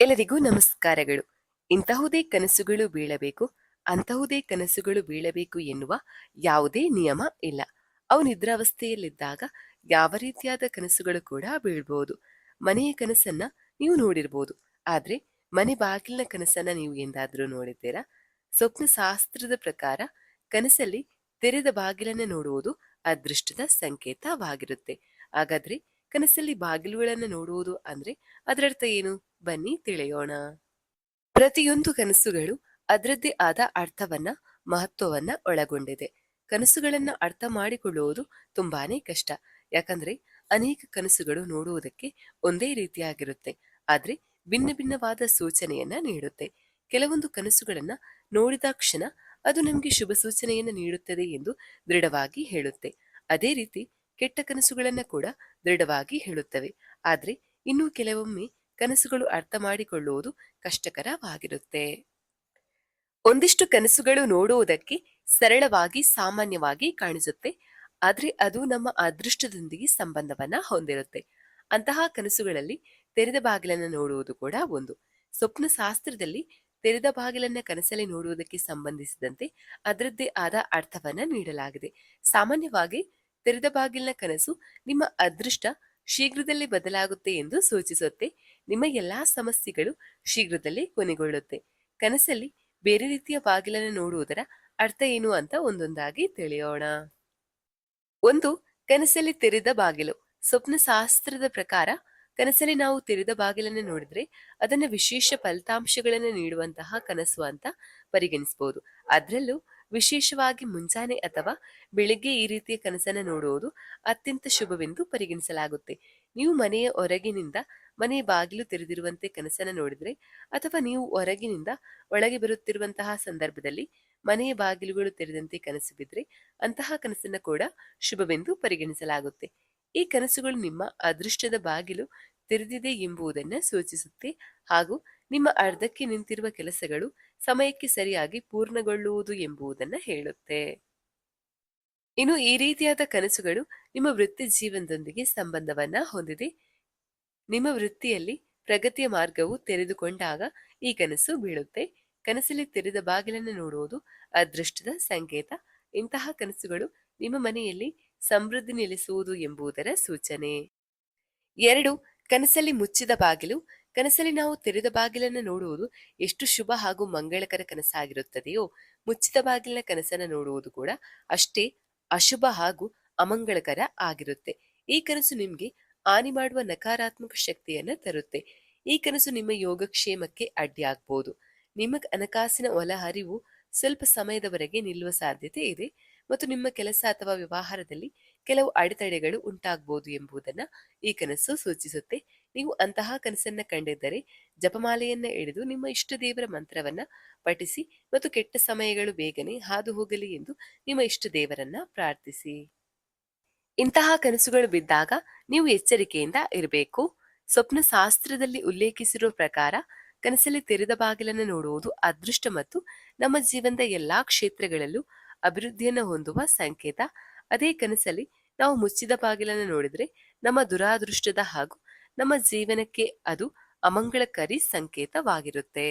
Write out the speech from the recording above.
ಎಲ್ಲರಿಗೂ ನಮಸ್ಕಾರಗಳು. ಇಂತಹುದೇ ಕನಸುಗಳು ಬೀಳಬೇಕು, ಅಂತಹುದೇ ಕನಸುಗಳು ಬೀಳಬೇಕು ಎನ್ನುವ ಯಾವುದೇ ನಿಯಮ ಇಲ್ಲ. ಅವು ನಿದ್ರಾವಸ್ಥೆಯಲ್ಲಿದ್ದಾಗ ಯಾವ ರೀತಿಯಾದ ಕನಸುಗಳು ಕೂಡ ಬೀಳ್ಬಹುದು. ಮನೆಯ ಕನಸನ್ನ ನೀವು ನೋಡಿರ್ಬೋದು, ಆದ್ರೆ ಮನೆ ಬಾಗಿಲಿನ ಕನಸನ್ನ ನೀವು ಎಂದಾದ್ರೂ ನೋಡಿದ್ದೀರಾ? ಸ್ವಪ್ನ ಶಾಸ್ತ್ರದ ಪ್ರಕಾರ ಕನಸಲ್ಲಿ ತೆರೆದ ಬಾಗಿಲನ್ನ ನೋಡುವುದು ಅದೃಷ್ಟದ ಸಂಕೇತವಾಗಿರುತ್ತೆ. ಹಾಗಾದ್ರೆ ಕನಸಲ್ಲಿ ಬಾಗಿಲುಗಳನ್ನು ನೋಡುವುದು ಅಂದ್ರೆ ಅದರರ್ಥ ಏನು? ಬನ್ನಿ ತಿಳಿಯೋಣ. ಪ್ರತಿಯೊಂದು ಕನಸುಗಳು ಅದರದ್ದೇ ಆದ ಅರ್ಥವನ್ನ, ಮಹತ್ವವನ್ನ ಒಳಗೊಂಡಿದೆ. ಕನಸುಗಳನ್ನ ಅರ್ಥ ಮಾಡಿಕೊಳ್ಳುವುದು ತುಂಬಾನೇ ಕಷ್ಟ. ಯಾಕಂದ್ರೆ ಅನೇಕ ಕನಸುಗಳು ನೋಡುವುದಕ್ಕೆ ಒಂದೇ ರೀತಿಯಾಗಿರುತ್ತೆ, ಆದ್ರೆ ಭಿನ್ನ ಭಿನ್ನವಾದ ಸೂಚನೆಯನ್ನ ನೀಡುತ್ತೆ. ಕೆಲವೊಂದು ಕನಸುಗಳನ್ನ ನೋಡಿದ ಕ್ಷಣ ಅದು ನಮಗೆ ಶುಭ ಸೂಚನೆಯನ್ನ ನೀಡುತ್ತದೆ ಎಂದು ದೃಢವಾಗಿ ಹೇಳುತ್ತೆ. ಅದೇ ರೀತಿ ಕೆಟ್ಟ ಕನಸುಗಳನ್ನ ಕೂಡ ದೃಢವಾಗಿ ಹೇಳುತ್ತವೆ. ಆದ್ರೆ ಇನ್ನು ಕೆಲವೊಮ್ಮೆ ಕನಸುಗಳು ಅರ್ಥ ಮಾಡಿಕೊಳ್ಳುವುದು ಕಷ್ಟಕರವಾಗಿರುತ್ತೆ. ಒಂದಿಷ್ಟು ಕನಸುಗಳು ನೋಡುವುದಕ್ಕೆ ಸರಳವಾಗಿ, ಸಾಮಾನ್ಯವಾಗಿ ಕಾಣಿಸುತ್ತೆ, ಆದ್ರೆ ಅದು ನಮ್ಮ ಅದೃಷ್ಟದೊಂದಿಗೆ ಸಂಬಂಧವನ್ನ ಹೊಂದಿರುತ್ತೆ. ಅಂತಹ ಕನಸುಗಳಲ್ಲಿ ತೆರೆದ ಬಾಗಿಲನ್ನು ನೋಡುವುದು ಕೂಡ ಒಂದು. ಸ್ವಪ್ನ ಶಾಸ್ತ್ರದಲ್ಲಿ ತೆರೆದ ಬಾಗಿಲನ್ನ ಕನಸಲ್ಲಿ ನೋಡುವುದಕ್ಕೆ ಸಂಬಂಧಿಸಿದಂತೆ ಅದರದ್ದೇ ಆದ ಅರ್ಥವನ್ನ ನೀಡಲಾಗಿದೆ. ಸಾಮಾನ್ಯವಾಗಿ ತೆರೆದ ಬಾಗಿಲಿನ ಕನಸು ನಿಮ್ಮ ಅದೃಷ್ಟ ಶೀಘ್ರದಲ್ಲೇ ಬದಲಾಗುತ್ತೆ ಎಂದು ಸೂಚಿಸುತ್ತೆ. ನಿಮ್ಮ ಎಲ್ಲಾ ಸಮಸ್ಯೆಗಳು ಶೀಘ್ರದಲ್ಲೇ ಕೊನೆಗೊಳ್ಳುತ್ತೆ. ಕನಸಲ್ಲಿ ಬೇರೆ ರೀತಿಯ ಬಾಗಿಲನ್ನು ನೋಡುವುದರ ಅರ್ಥ ಏನು ಅಂತ ಒಂದೊಂದಾಗಿ ತಿಳಿಯೋಣ. ಒಂದು, ಕನಸಲ್ಲಿ ತೆರೆದ ಬಾಗಿಲು. ಸ್ವಪ್ನ ಶಾಸ್ತ್ರದ ಪ್ರಕಾರ ಕನಸಲ್ಲಿ ನಾವು ತೆರೆದ ಬಾಗಿಲನ್ನು ನೋಡಿದ್ರೆ ಅದನ್ನ ವಿಶೇಷ ಫಲಿತಾಂಶಗಳನ್ನು ನೀಡುವಂತಹ ಕನಸು ಅಂತ ಪರಿಗಣಿಸಬಹುದು. ಅದರಲ್ಲೂ ವಿಶೇಷವಾಗಿ ಮುಂಜಾನೆ ಅಥವಾ ಬೆಳಿಗ್ಗೆ ಈ ರೀತಿಯ ಕನಸನ್ನು ನೋಡುವುದು ಅತ್ಯಂತ ಶುಭವೆಂದು ಪರಿಗಣಿಸಲಾಗುತ್ತೆ. ನೀವು ಮನೆಯ ಹೊರಗಿನಿಂದ ಮನೆಯ ಬಾಗಿಲು ತೆರೆದಿರುವಂತೆ ಕನಸನ್ನು ನೋಡಿದ್ರೆ, ಅಥವಾ ನೀವು ಹೊರಗಿನಿಂದ ಒಳಗೆ ಬರುತ್ತಿರುವಂತಹ ಸಂದರ್ಭದಲ್ಲಿ ಮನೆಯ ಬಾಗಿಲುಗಳು ತೆರೆದಂತೆ ಕನಸು ಬಿದ್ರೆ ಅಂತಹ ಕನಸನ್ನ ಕೂಡ ಶುಭವೆಂದು ಪರಿಗಣಿಸಲಾಗುತ್ತೆ. ಈ ಕನಸುಗಳು ನಿಮ್ಮ ಅದೃಷ್ಟದ ಬಾಗಿಲು ತೆರೆದಿದೆ ಎಂಬುದನ್ನು ಸೂಚಿಸುತ್ತೆ, ಹಾಗೂ ನಿಮ್ಮ ಅರ್ಧಕ್ಕೆ ನಿಂತಿರುವ ಕೆಲಸಗಳು ಸಮಯಕ್ಕೆ ಸರಿಯಾಗಿ ಪೂರ್ಣಗೊಳ್ಳುವುದು ಎಂಬುದನ್ನು ಹೇಳುತ್ತೆ. ಇನ್ನು ಈ ರೀತಿಯಾದ ಕನಸುಗಳು ನಿಮ್ಮ ವೃತ್ತಿ ಜೀವನದೊಂದಿಗೆ ಸಂಬಂಧವನ್ನ ಹೊಂದಿದೆ. ನಿಮ್ಮ ವೃತ್ತಿಯಲ್ಲಿ ಪ್ರಗತಿಯ ಮಾರ್ಗವು ತೆರೆದುಕೊಂಡಾಗ ಈ ಕನಸು ಬೀಳುತ್ತೆ. ಕನಸಲ್ಲಿ ತೆರೆದ ಬಾಗಿಲನ್ನು ನೋಡುವುದು ಅದೃಷ್ಟದ ಸಂಕೇತ. ಇಂತಹ ಕನಸುಗಳು ನಿಮ್ಮ ಮನೆಯಲ್ಲಿ ಸಮೃದ್ಧಿ ನೆಲೆಸುವುದು ಎಂಬುದರ ಸೂಚನೆ. 2, ಕನಸಲ್ಲಿ ಮುಚ್ಚಿದ ಬಾಗಿಲು. ಕನಸಲ್ಲಿ ನಾವು ತೆರೆದ ಬಾಗಿಲನ್ನು ನೋಡುವುದು ಎಷ್ಟು ಶುಭ ಹಾಗೂ ಮಂಗಳಕರ ಕನಸಾಗಿರುತ್ತದೆಯೋ, ಮುಚ್ಚಿದ ಬಾಗಿಲಿನ ಕನಸನ್ನು ನೋಡುವುದು ಕೂಡ ಅಷ್ಟೇ ಅಶುಭ ಹಾಗೂ ಅಮಂಗಳಕರ ಆಗಿರುತ್ತೆ. ಈ ಕನಸು ನಿಮ್ಗೆ ಹಾನಿ ಮಾಡುವ ನಕಾರಾತ್ಮಕ ಶಕ್ತಿಯನ್ನ ತರುತ್ತೆ. ಈ ಕನಸು ನಿಮ್ಮ ಯೋಗಕ್ಷೇಮಕ್ಕೆ ಅಡ್ಡಿಯಾಗಬಹುದು. ನಿಮ್ಮ ಹಣಕಾಸಿನ ಒಳಹರಿವು ಸ್ವಲ್ಪ ಸಮಯದವರೆಗೆ ನಿಲ್ಲುವ ಸಾಧ್ಯತೆ ಇದೆ, ಮತ್ತು ನಿಮ್ಮ ಕೆಲಸ ಅಥವಾ ವ್ಯವಹಾರದಲ್ಲಿ ಕೆಲವು ಅಡೆತಡೆಗಳು ಉಂಟಾಗಬಹುದು ಎಂಬುದನ್ನ ಈ ಕನಸು ಸೂಚಿಸುತ್ತೆ. ನೀವು ಅಂತಹ ಕನಸನ್ನ ಕಂಡಿದ್ದರೆ ಜಪಮಾಲೆಯನ್ನ ಹಿಡಿದು ನಿಮ್ಮ ಇಷ್ಟ ದೇವರ ಮಂತ್ರವನ್ನ ಪಠಿಸಿ, ಮತ್ತು ಕೆಟ್ಟ ಸಮಯಗಳು ಬೇಗನೆ ಹಾದು ಹೋಗಲಿ ಎಂದು ನಿಮ್ಮ ಇಷ್ಟ ದೇವರನ್ನ ಪ್ರಾರ್ಥಿಸಿ. ಇಂತಹ ಕನಸುಗಳು ಬಿದ್ದಾಗ ನೀವು ಎಚ್ಚರಿಕೆಯಿಂದ ಇರಬೇಕು. ಸ್ವಪ್ನ ಶಾಸ್ತ್ರದಲ್ಲಿ ಉಲ್ಲೇಖಿಸಿರುವ ಪ್ರಕಾರ ಕನಸಲ್ಲಿ ತೆರೆದ ಬಾಗಿಲನ್ನು ನೋಡುವುದು ಅದೃಷ್ಟ ಮತ್ತು ನಮ್ಮ ಜೀವನದ ಎಲ್ಲಾ ಕ್ಷೇತ್ರಗಳಲ್ಲೂ ಅಭಿವೃದ್ಧಿಯನ್ನು ಹೊಂದುವ ಸಂಕೇತ. ಅದೇ ಕನಸಲ್ಲಿ ನಾವು ಮುಚ್ಚಿದ ಬಾಗಿಲನ್ನು ನೋಡಿದ್ರೆ ನಮ್ಮ ದುರಾದೃಷ್ಟದ ಹಾಗೂ ನಮ್ಮ ಜೀವನಕ್ಕೆ ಅದು ಅಮಂಗಳಕಾರಿ ಸಂಕೇತವಾಗಿರುತ್ತೆ.